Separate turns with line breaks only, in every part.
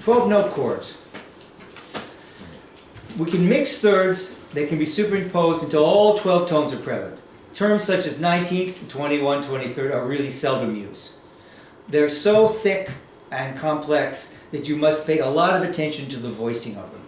12 note chords. We can mix thirds that can be superimposed until all 12 tones are present. Terms such as 19th, 21, 23rd are really seldom used. They're so thick and complex that you must pay a lot of attention to the voicing of them.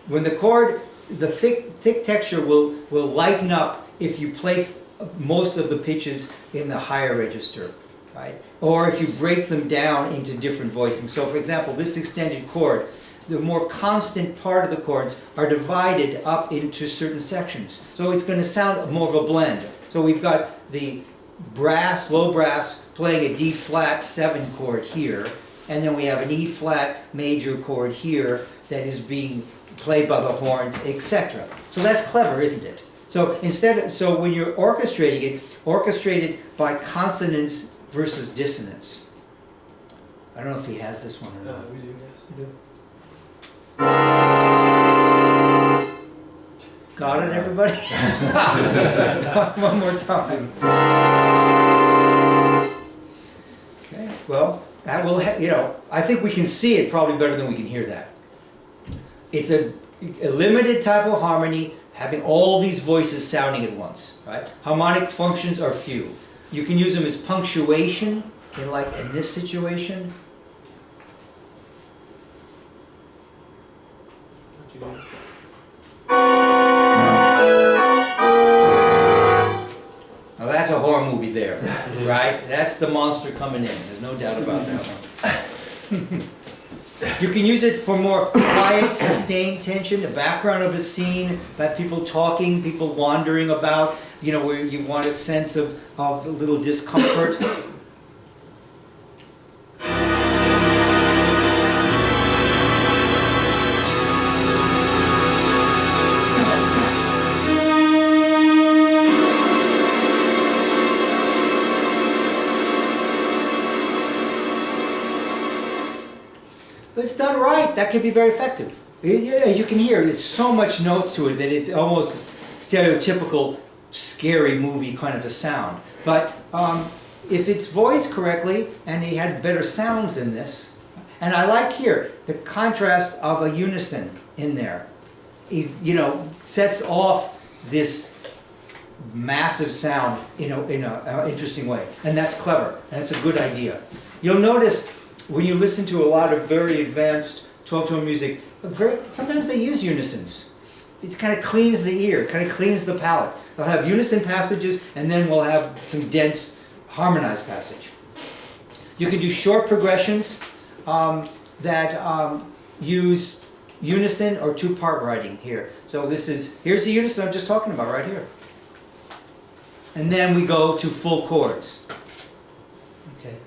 When the chord, the thick texture will lighten up if you place most of the pitches in the higher register, right? Or if you break them down into different voicings. So for example, this extended chord, the more constant part of the chords are divided up into certain sections. So it's going to sound more of a blend. So we've got the brass, low brass, playing a D flat 7 chord here, and then we have an E flat major chord here that is being played by the horns, etc. So that's clever, isn't it? So so when you're orchestrating it, orchestrate it by consonance versus dissonance. I don't know if he has this one or not.
We do, yes.
You do? Got it, everybody? One more time. Okay, well, that will, I think we can see it probably better than we can hear that. It's a limited type of harmony, having all these voices sounding at once, right? Harmonic functions are few. You can use them as punctuation, in this situation. Now that's a horror movie there, right? That's the monster coming in. There's no doubt about that one. You can use it for more quiet, sustained tension, the background of a scene, like people talking, people wandering about, where you want a sense of a little discomfort. But it's done right, that can be very effective. You can hear there's so much notes to it that it's almost stereotypical, scary movie kind of a sound. But if it's voiced correctly, and he had better sounds in this, and I like here the contrast of a unison in there. He, sets off this massive sound in an interesting way, and that's clever. That's a good idea. You'll notice when you listen to a lot of very advanced 12-tone music, sometimes they use unisons. It kind of cleans the ear, kind of cleans the palate. They'll have unison passages, and then we'll have some dense harmonized passage. You can do short progressions that use unison or two-part writing here. So here's the unison I'm just talking about right here. And then we go to full chords. Okay.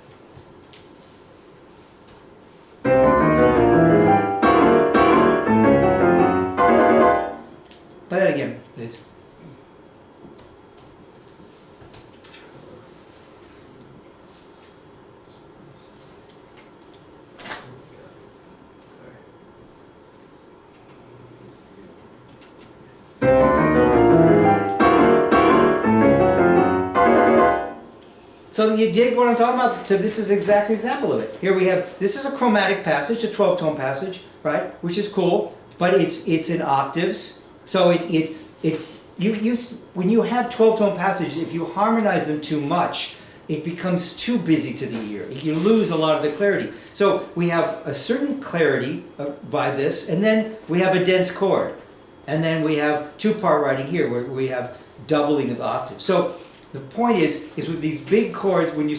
Play that again, please. So you dig what I'm talking about? So this is exactly an example of it. Here we have, this is a chromatic passage, a 12-tone passage, right? Which is cool, but it's in octaves. So when you have 12-tone passages, if you harmonize them too much, it becomes too busy to the ear. You lose a lot of the clarity. So we have a certain clarity by this, and then we have a dense chord. And then we have two-part writing here, where we have doubling of octaves. So the point is with these big chords, when you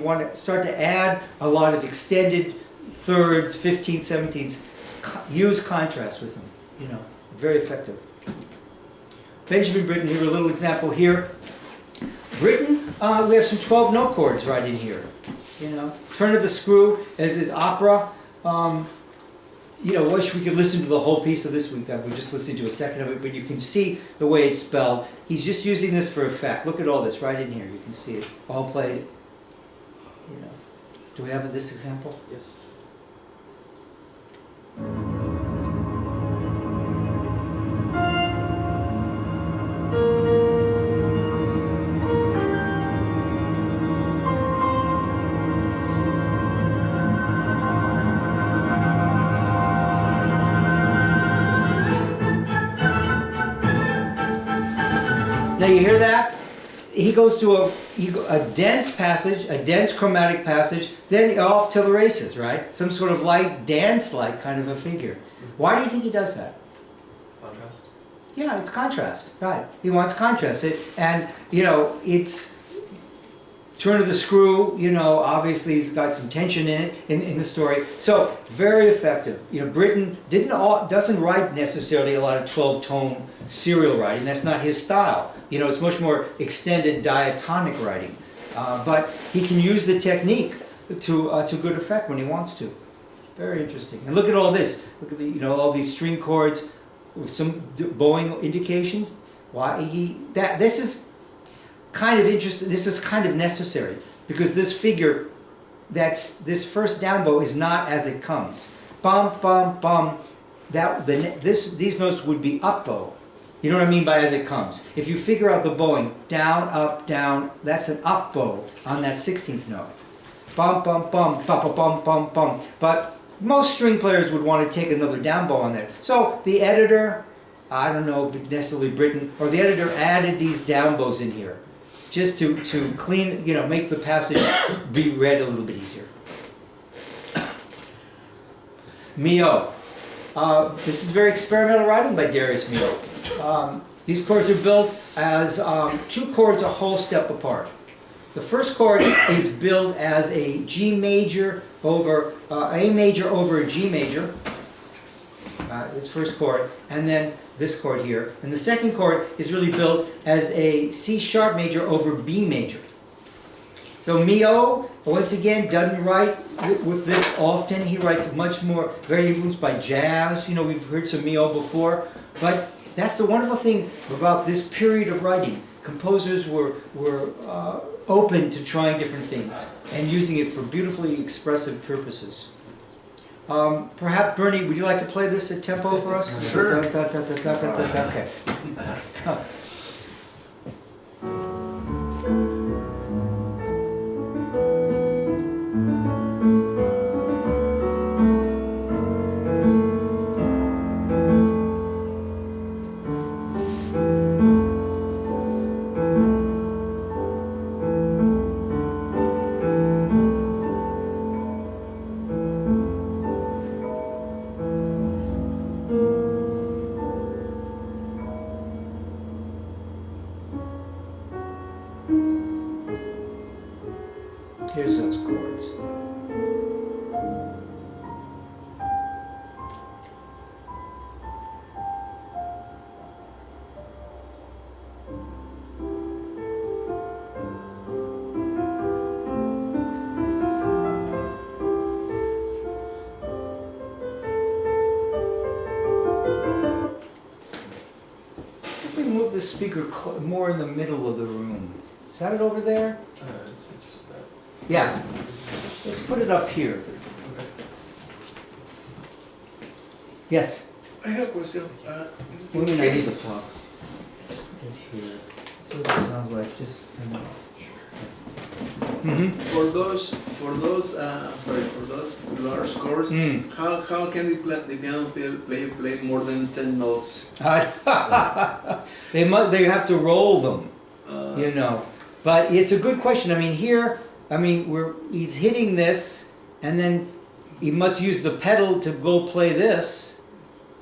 want to start to add a lot of extended thirds, 15th, 17ths, use contrast with them. Very effective. Benjamin Britten, here a little example here. Britten, we have some 12-note chords right in here. Turn of the Screw, as is opera. Wish we could listen to the whole piece of this week. We just listened to a second of it, but you can see the way it's spelled. He's just using this for effect. Look at all this right in here. You can see it all played. Do we have this example?
Yes.
Now you hear that? He goes to a dense passage, a dense chromatic passage, then off to the races, right? Some sort of light dance-like kind of a figure. Why do you think he does that?
Contrast.
Yeah, it's contrast, right? He wants contrast, and you know, it's turn of the screw. You know, obviously he's got some tension in it in the story. So very effective. You know, Britten doesn't write necessarily a lot of 12-tone serial writing. That's not his style. You know, it's much more extended diatonic writing, but he can use the technique to good effect when he wants to. Very interesting. And look at all this. Look at the all these string chords with some bowing indications. Why this is kind of interesting. This is kind of necessary because this figure, this first down bow is not as it comes. Bum bum bum. These notes would be up bow. You know what I mean by as it comes. If you figure out the bowing, down, up, down, that's an up bow on that 16th note. Bum, bum, bum, bum, bum, bum, bum, bum. But most string players would want to take another down bow on there. So the editor, I don't know necessarily Britten, or the editor added these down bows in here just to clean, make the passage be read a little bit easier. Mio. This is very experimental writing by Darius Mio. These chords are built as two chords a whole step apart. The first chord is built as a G major over A major over a G major. This first chord, and then this chord here. And the second chord is really built as a C sharp major over B major. So Mio, once again, doesn't write with this often. He writes much more, very influenced by jazz. We've heard some Mio before, but that's the wonderful thing about this period of writing. Composers were open to trying different things and using it for beautifully expressive purposes. Perhaps, Bernie, would you like to play this at tempo for us?
Sure.
Okay. Here's those chords. If we move the speaker more in the middle of the room, is that it over there?
It's that.
Yeah. Let's put it up here.
Okay.
Yes.
I have a question.
Women, I need to talk. So what it sounds like, just.
For those large chords, how can the piano play more than 10 notes?
They have to roll them, But it's a good question. He's hitting this, and then he must use the pedal to go play this.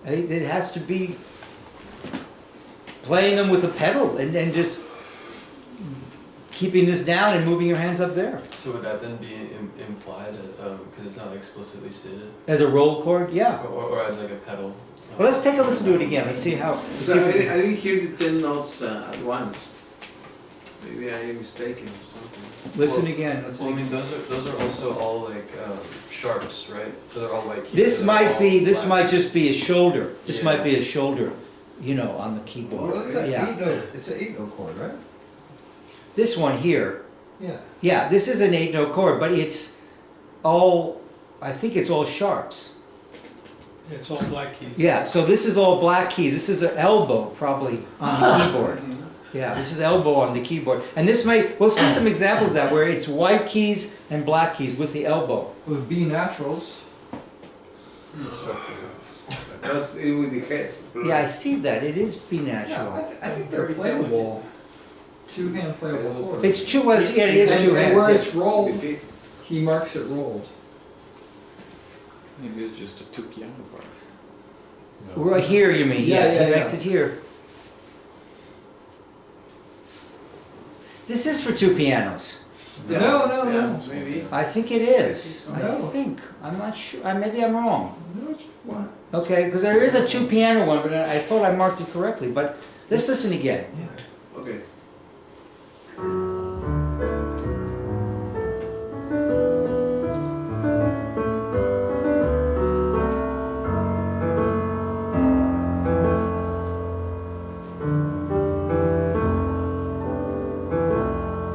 It has to be playing them with a pedal, and then just keeping this down and moving your hands up there.
So would that then be implied, because it's not explicitly stated?
As a roll chord, yeah.
Or as like a pedal?
Well, let's take a listen to it again. Let's see how.
I didn't hear the 10 notes at once. Maybe I am mistaken or something.
Listen again. Listen
Well, I
again.
mean, those are also all like sharps, right? So they're all white keys.
This
so
might
all
be. This
black
might just be a
keys.
shoulder. This
Yeah.
might be a shoulder. On the keyboard.
Well, it's an
Yeah.
8-note. It's an 8-note chord, right?
This one here.
Yeah.
Yeah. This is an 8-note chord, but it's all. I think it's all sharps.
Yeah, it's all black keys.
Yeah. So this is all black keys. This is an elbow probably on the keyboard. Yeah. This is elbow on the keyboard, and this might. We'll see some examples of that where it's white keys and black keys with the elbow.
With B naturals.
That's it with the head.
Yeah, I see that. It is B
Yeah,
natural.
I think they're playable. two-hand playable chord.
It's two, well, yeah, it is
And-
two
And where
hands.
it's rolled,
If it-
he marks it rolled.
Maybe it's just a two piano part.
Right here, you mean?
Yeah, yeah,
He makes
yeah.
it here. This is for two pianos.
Yeah,
No, no,
yeah,
no.
Maybe.
I think it is. I
No.
think. I'm not sure. Maybe I'm wrong.
No, it's what?
Okay, because there is a two piano one, but I thought I marked it correctly. But let's listen again.
Yeah.
Okay.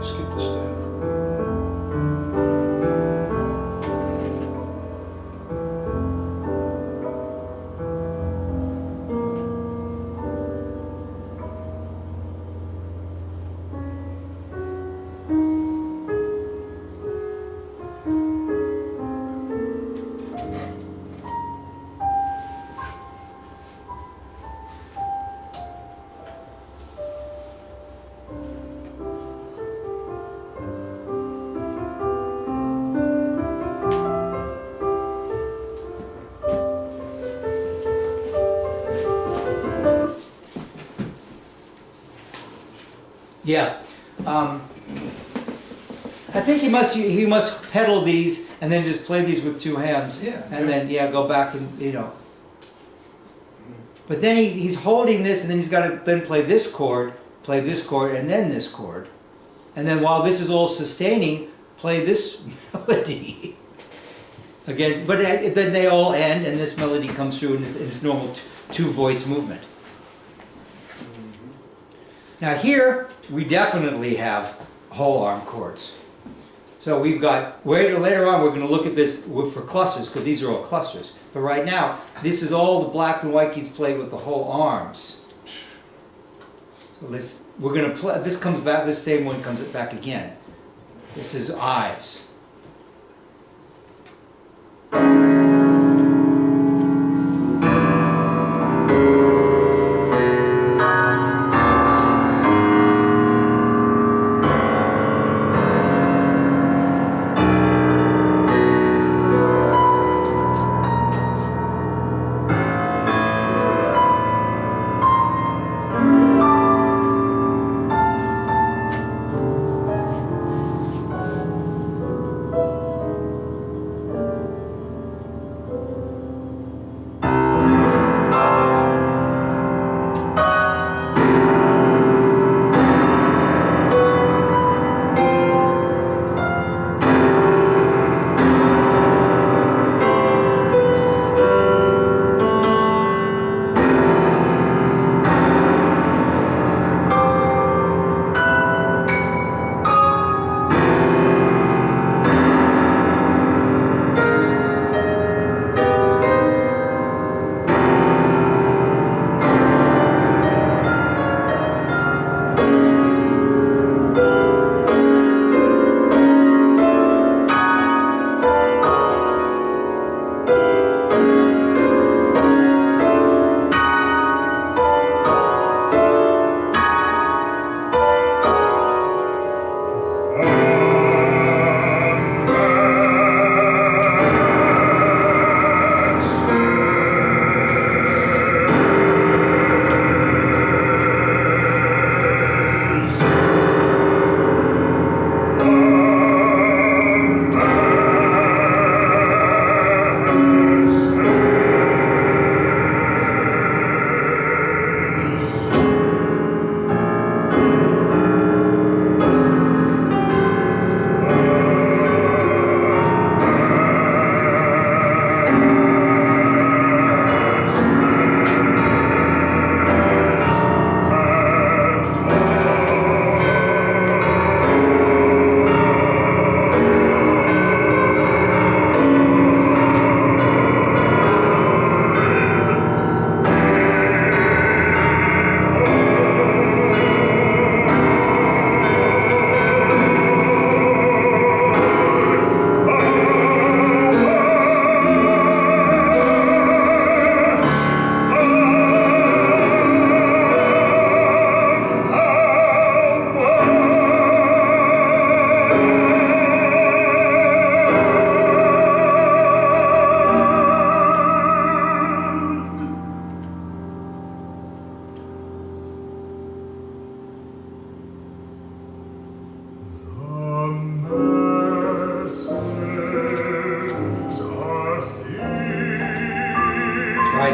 Skip the step.
Yeah. I think he must pedal these and then just play these with two hands.
Yeah.
And then go back and But then he's holding this and then he's got to then play this chord, and then this chord. And then while this is all sustaining, play this melody. Again, but then they all end and this melody comes through in this normal two voice movement. Now here, we definitely have whole arm chords. So we've got, later on we're going to look at this for clusters, because these are all clusters. But right now, this is all the black and white keys played with the whole arms. So we're going to play, this comes back, this same one comes back again. This is Ives.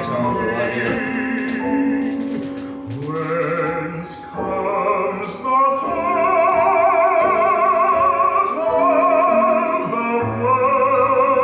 tones a lot here.
Whence comes the thought of the world?